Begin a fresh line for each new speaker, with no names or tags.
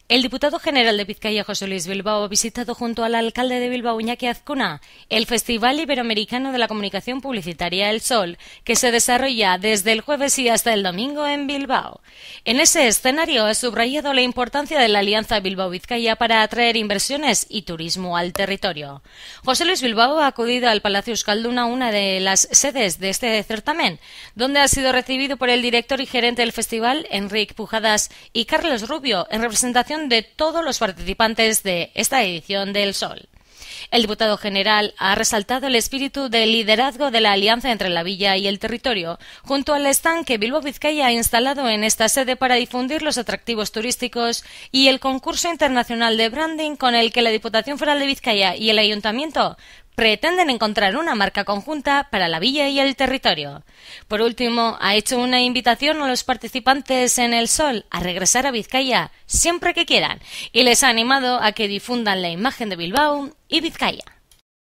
El diputado general de Vizcaya, José Luis Bilbao, ha visitado junto al alcalde de Bilbao, Iñaki Azcuna, el Festival Iberoamericano de la Comunicación Publicitaria El Sol, que se desarrolla desde el jueves y hasta el domingo en Bilbao. En ese escenario ha subrayado la importancia de la alianza Bilbao-Vizcaya para atraer inversiones y turismo al territorio. José Luis Bilbao ha acudido al Palacio Euskalduna, una de las sedes de este certamen, donde ha sido recibido por el director y gerente del festival, Enrique Pujadas, y Carlos Rubio, en representación de todos los participantes de esta edición del Sol. El diputado general ha resaltado el espíritu de liderazgo de la alianza entre la villa y el territorio, junto al stand que Bilbao Vizcaya ha instalado en esta sede para difundir los atractivos turísticos y el concurso internacional de branding con el que la Diputación Foral de Vizcaya y el Ayuntamiento pretenden encontrar una marca conjunta para la villa y el territorio. Por último, ha hecho una invitación a los participantes en el Sol a regresar a Vizcaya siempre que quieran y les ha animado a que difundan la imagen de Bilbao y Vizcaya.